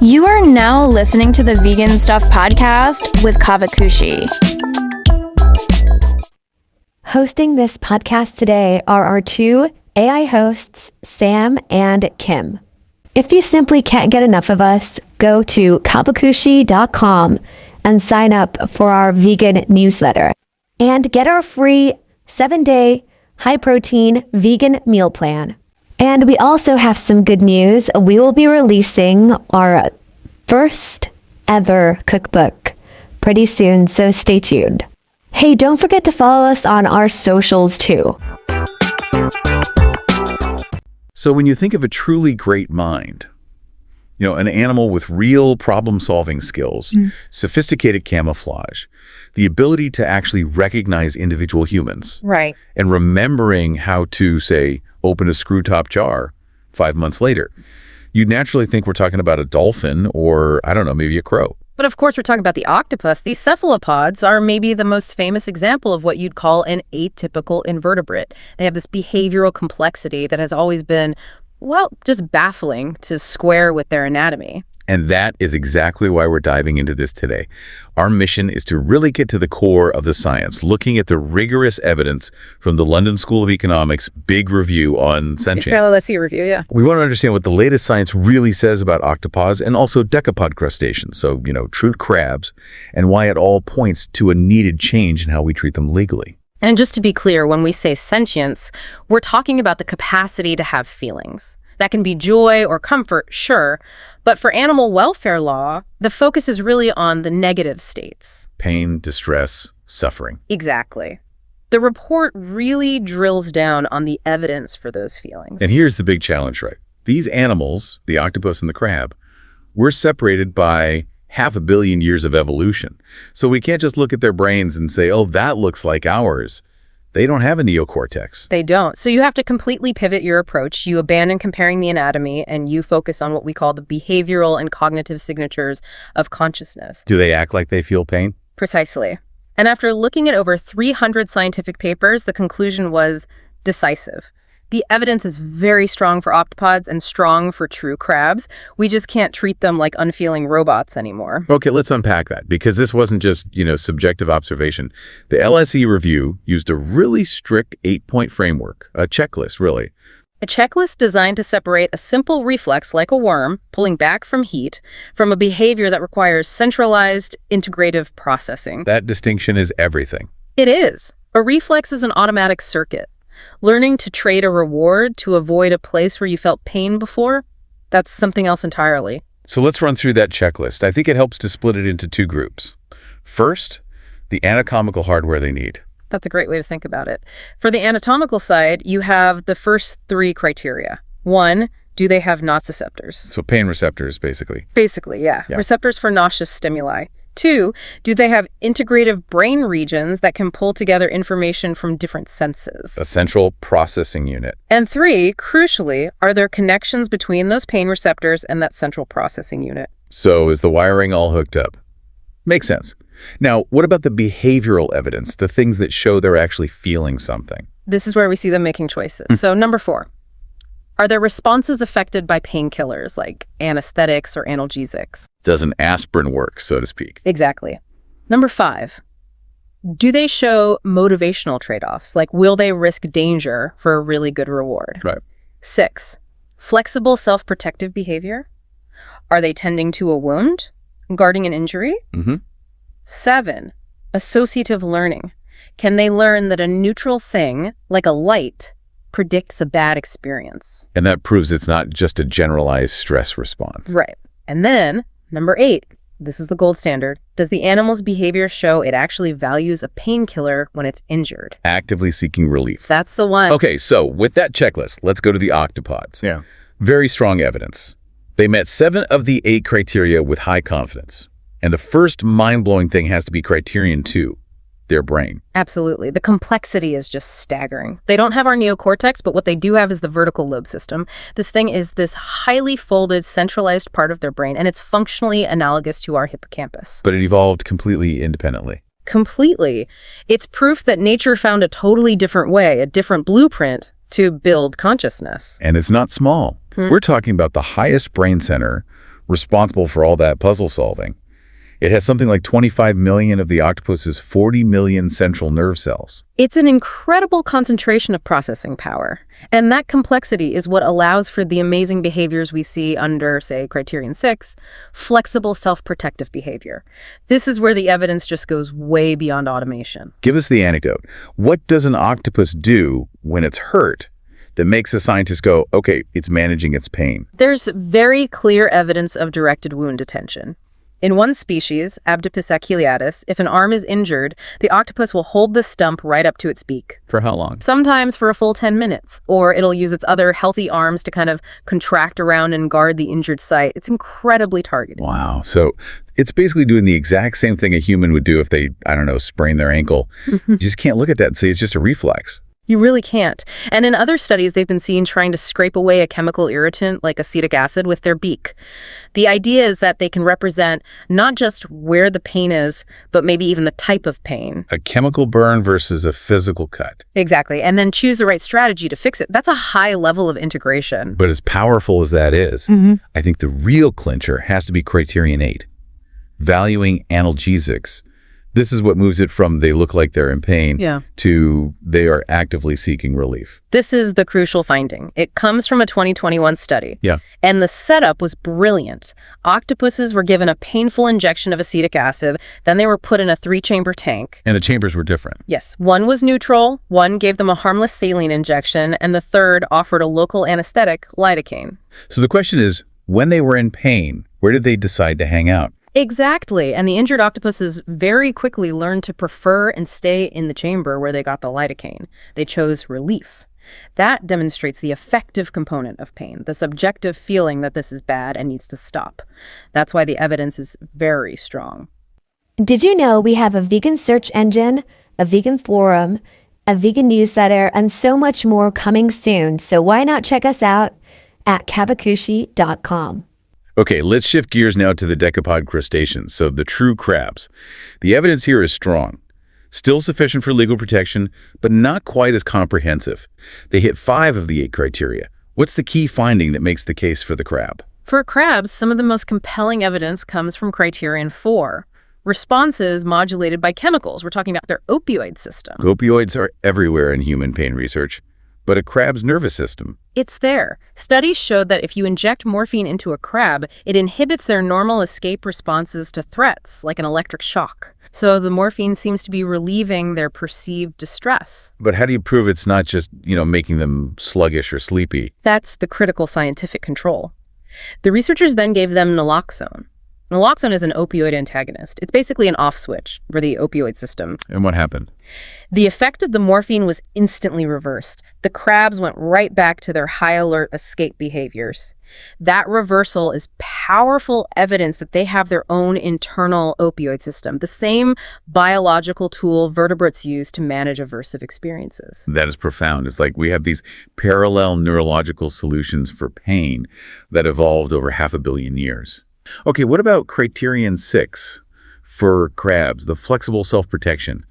You are now listening to the Vegan Stuff Podcast with Caavakushi. Hosting this podcast today are our two AI hosts, Sam and Kim. If you simply can't get enough of us, go to caavakushi.com and sign up for our vegan newsletter and get our free 7-day high-protein vegan meal plan. And we also have some good news. We will be releasing our first ever cookbook pretty soon, so stay tuned. Hey, don't forget to follow us on our socials too. So when you think of a truly great mind, an animal with real problem-solving skills, sophisticated camouflage, the ability to actually recognize individual humans, right, and remembering how to, say, open a screw-top jar 5 months later, you'd naturally think we're talking about a dolphin or, I don't know, maybe a crow. But of course, we're talking about the octopus. These cephalopods are maybe the most famous example of what you'd call an atypical invertebrate. They have this behavioral complexity that has always been, well, just baffling to square with their anatomy. And that is exactly why we're diving into this today. Our mission is to really get to the core of the science, looking at the rigorous evidence from the London School of Economics' big review on Sentient. LSE review, yeah. We want to understand what the latest science really says about octopods and also decapod crustaceans, so, true crabs, and why it all points to a needed change in how we treat them legally. And just to be clear, when we say sentience, we're talking about the capacity to have feelings. That can be joy or comfort, sure, but for animal welfare law, the focus is really on the negative states. Pain, distress, suffering. Exactly. The report really drills down on the evidence for those feelings. And here's the big challenge, right? These animals, the octopus and the crab, were separated by 500 million years of evolution. So we can't just look at their brains and say, oh, that looks like ours. They don't have a neocortex. They don't. So you have to completely pivot your approach. You abandon comparing the anatomy and you focus on what we call the behavioral and cognitive signatures of consciousness. Do they act like they feel pain? Precisely. And after looking at over 300 scientific papers, the conclusion was decisive. The evidence is very strong for octopods and strong for true crabs. We just can't treat them like unfeeling robots anymore. Okay, let's unpack that, because this wasn't just, subjective observation. The LSE review used a really strict 8-point framework, a checklist, really. A checklist designed to separate a simple reflex like a worm, pulling back from heat, from a behavior that requires centralized, integrative processing. That distinction is everything. It is. A reflex is an automatic circuit. Learning to trade a reward to avoid a place where you felt pain before, that's something else entirely. So let's run through that checklist. I think it helps to split it into two groups. First, the anatomical hardware they need. That's a great way to think about it. For the anatomical side, you have the first 3 criteria. 1, do they have nociceptors? So pain receptors, basically. Basically, yeah. Receptors for nauseous stimuli. 2, do they have integrative brain regions that can pull together information from different senses? A central processing unit. And 3, crucially, are there connections between those pain receptors and that central processing unit? So is the wiring all hooked up? Makes sense. Now, what about the behavioral evidence, the things that show they're actually feeling something? This is where we see them making choices. So number 4, are their responses affected by painkillers like anesthetics or analgesics? Does an aspirin work, so to speak? Exactly. Number 5, do they show motivational trade-offs? Like, will they risk danger for a really good reward? Right. 6, flexible self-protective behavior? Are they tending to a wound, guarding an injury? 7, associative learning. Can they learn that a neutral thing, like a light, predicts a bad experience? And that proves it's not just a generalized stress response. Right. And then, number 8, this is the gold standard. Does the animal's behavior show it actually values a painkiller when it's injured? Actively seeking relief. That's the one. Okay, so with that checklist, let's go to the octopods. Yeah. Very strong evidence. They met 7 of the 8 criteria with high confidence. And the first mind-blowing thing has to be criterion 2, their brain. Absolutely. The complexity is just staggering. They don't have our neocortex, but what they do have is the vertical lobe system. This thing is this highly folded, centralized part of their brain, and it's functionally analogous to our hippocampus. But it evolved completely independently. Completely. It's proof that nature found a totally different way, a different blueprint to build consciousness. And it's not small. We're talking about the highest brain center responsible for all that puzzle solving. It has something like 25 million of the octopus's 40 million central nerve cells. It's an incredible concentration of processing power. And that complexity is what allows for the amazing behaviors we see under, say, Criterion 6, flexible self-protective behavior. This is where the evidence just goes way beyond automation. Give us the anecdote. What does an octopus do when it's hurt that makes a scientist go, okay, it's managing its pain? There's very clear evidence of directed wound detention. In one species, Abdopus aculeatus, if an arm is injured, the octopus will hold the stump right up to its beak. For how long? Sometimes for a full 10 minutes, or it'll use its other healthy arms to kind of contract around and guard the injured site. It's incredibly targeted. Wow. So it's basically doing the exact same thing a human would do if they, I don't know, sprain their ankle. You just can't look at that and say it's just a reflex. You really can't. And in other studies, they've been seen trying to scrape away a chemical irritant like acetic acid with their beak. The idea is that they can represent not just where the pain is, but maybe even the type of pain. A chemical burn versus a physical cut. Exactly. And then choose the right strategy to fix it. That's a high level of integration. But as powerful as that is, I think the real clincher has to be Criterion 8. Valuing analgesics. This is what moves it from they look like they're in pain to they are actively seeking relief. This is the crucial finding. It comes from a 2021 study. And the setup was brilliant. Octopuses were given a painful injection of acetic acid, then they were put in a 3-chamber tank. And the chambers were different. Yes. One was neutral, one gave them a harmless saline injection, and the third offered a local anesthetic, lidocaine. So the question is, when they were in pain, where did they decide to hang out? Exactly. And the injured octopuses very quickly learned to prefer and stay in the chamber where they got the lidocaine. They chose relief. That demonstrates the affective component of pain, the subjective feeling that this is bad and needs to stop. That's why the evidence is very strong. Did you know we have a vegan search engine, a vegan forum, a vegan newsletter, and so much more coming soon? So why not check us out at Caavakushi.com. Okay, let's shift gears now to the decapod crustaceans, so the true crabs. The evidence here is strong. Still sufficient for legal protection, but not quite as comprehensive. They hit 5 of the 8 criteria. What's the key finding that makes the case for the crab? For crabs, some of the most compelling evidence comes from Criterion 4. Responses modulated by chemicals. We're talking about their opioid system. Opioids are everywhere in human pain research, but a crab's nervous system. It's there. Studies showed that if you inject morphine into a crab, it inhibits their normal escape responses to threats, like an electric shock. So the morphine seems to be relieving their perceived distress. But how do you prove it's not just, making them sluggish or sleepy? That's the critical scientific control. The researchers then gave them naloxone. Naloxone is an opioid antagonist. It's basically an off switch for the opioid system. And what happened? The effect of the morphine was instantly reversed. The crabs went right back to their high alert escape behaviors. That reversal is powerful evidence that they have their own internal opioid system, the same biological tool vertebrates use to manage aversive experiences. That is profound. It's like we have these parallel neurological solutions for pain that evolved over 500 million years. Okay, what about Criterion 6 for crabs, the flexible self-protection?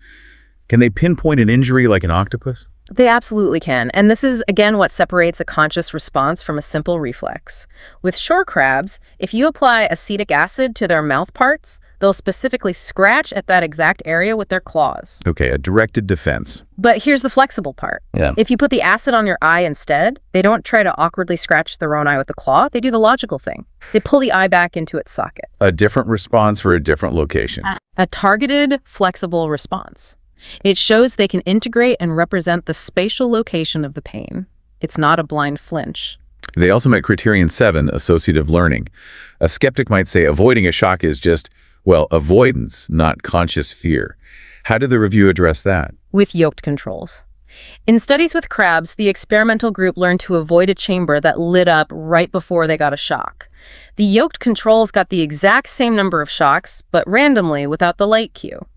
Can they pinpoint an injury like an octopus? They absolutely can. And this is, again, what separates a conscious response from a simple reflex. With shore crabs, if you apply acetic acid to their mouth parts, they'll specifically scratch at that exact area with their claws. Okay, a directed defense. But here's the flexible part. If you put the acid on your eye instead, they don't try to awkwardly scratch their own eye with the claw. They do the logical thing. They pull the eye back into its socket. A different response for a different location. A targeted, flexible response. It shows they can integrate and represent the spatial location of the pain. It's not a blind flinch. They also met Criterion 7, associative learning. A skeptic might say avoiding a shock is just, avoidance, not conscious fear. How did the review address that? With yoked controls. In studies with crabs, the experimental group learned to avoid a chamber that lit up right before they got a shock. The yoked controls got the exact same number of shocks, but randomly without the light cue.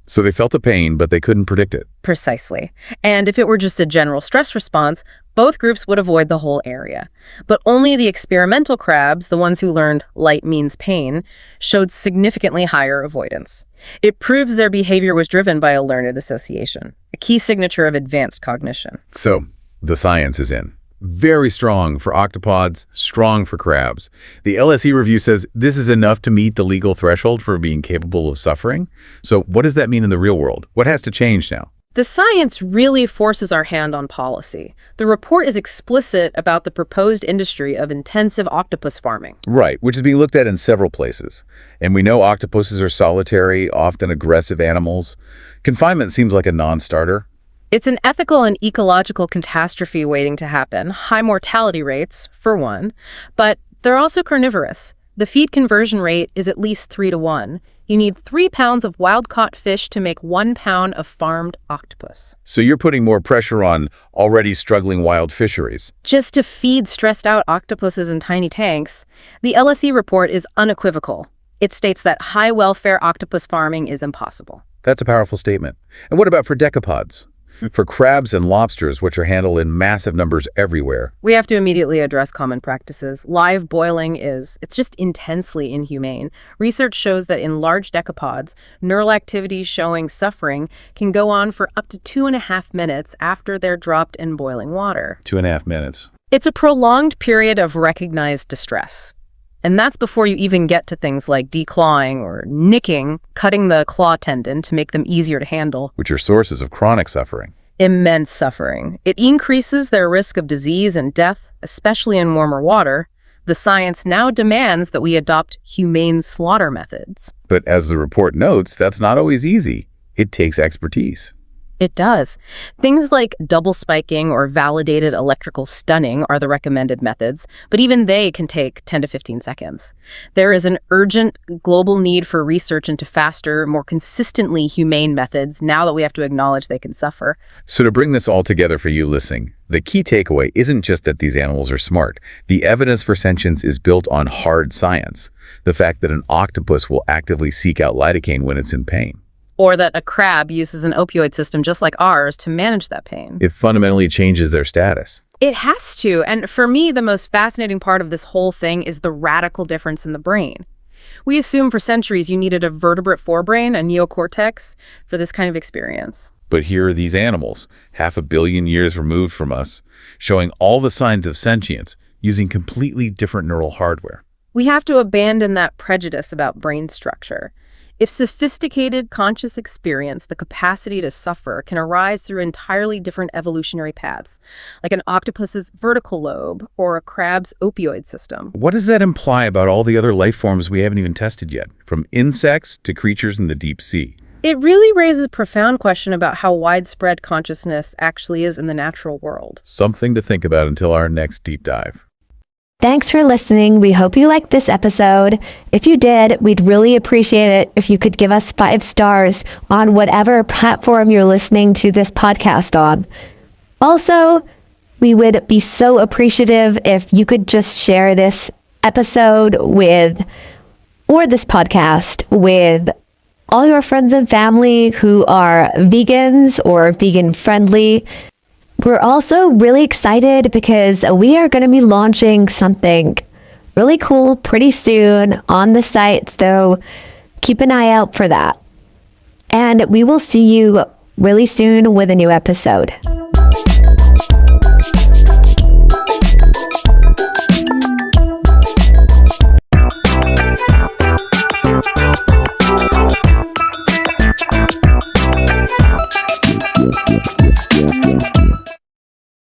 So they felt the pain, but they couldn't predict it. Precisely. And if it were just a general stress response, both groups would avoid the whole area. But only the experimental crabs, the ones who learned light means pain, showed significantly higher avoidance. It proves their behavior was driven by a learned association, a key signature of advanced cognition. So the science is in. Very strong for octopods, strong for crabs. The LSE review says this is enough to meet the legal threshold for being capable of suffering. So what does that mean in the real world? What has to change now? The science really forces our hand on policy. The report is explicit about the proposed industry of intensive octopus farming. Right, which is being looked at in several places. And we know octopuses are solitary, often aggressive animals. Confinement seems like a non-starter. It's an ethical and ecological catastrophe waiting to happen, high mortality rates, for one, but they're also carnivorous. The feed conversion rate is at least 3 to 1. You need 3 pounds of wild-caught fish to make 1 pound of farmed octopus. So you're putting more pressure on already struggling wild fisheries. Just to feed stressed-out octopuses in tiny tanks, the LSE report is unequivocal. It states that high-welfare octopus farming is impossible. That's a powerful statement. And what about for decapods? For crabs and lobsters, which are handled in massive numbers everywhere? We have to immediately address common practices. Live boiling it's just intensely inhumane. Research shows that in large decapods, neural activity showing suffering can go on for up to 2.5 minutes after they're dropped in boiling water. 2.5 minutes. It's a prolonged period of recognized distress. And that's before you even get to things like declawing or nicking, cutting the claw tendon to make them easier to handle. Which are sources of chronic suffering. Immense suffering. It increases their risk of disease and death, especially in warmer water. The science now demands that we adopt humane slaughter methods. But as the report notes, that's not always easy. It takes expertise. It does. Things like double spiking or validated electrical stunning are the recommended methods, but even they can take 10 to 15 seconds. There is an urgent global need for research into faster, more consistently humane methods now that we have to acknowledge they can suffer. So to bring this all together for you listening, the key takeaway isn't just that these animals are smart. The evidence for sentience is built on hard science. The fact that an octopus will actively seek out lidocaine when it's in pain. Or that a crab uses an opioid system just like ours to manage that pain. It fundamentally changes their status. It has to. And for me, the most fascinating part of this whole thing is the radical difference in the brain. We assumed for centuries you needed a vertebrate forebrain, a neocortex, for this kind of experience. But here are these animals, 500 million years removed from us, showing all the signs of sentience using completely different neural hardware. We have to abandon that prejudice about brain structure. If sophisticated conscious experience, the capacity to suffer, can arise through entirely different evolutionary paths, like an octopus's vertical lobe or a crab's opioid system. What does that imply about all the other life forms we haven't even tested yet, from insects to creatures in the deep sea? It really raises a profound question about how widespread consciousness actually is in the natural world. Something to think about until our next deep dive. Thanks for listening. We hope you liked this episode. If you did, we'd really appreciate it if you could give us 5 stars on whatever platform you're listening to this podcast on. Also, we would be so appreciative if you could just share this episode or this podcast with all your friends and family who are vegans or vegan friendly. We're also really excited because we are going to be launching something really cool pretty soon on the site, so keep an eye out for that. And we will see you really soon with a new episode.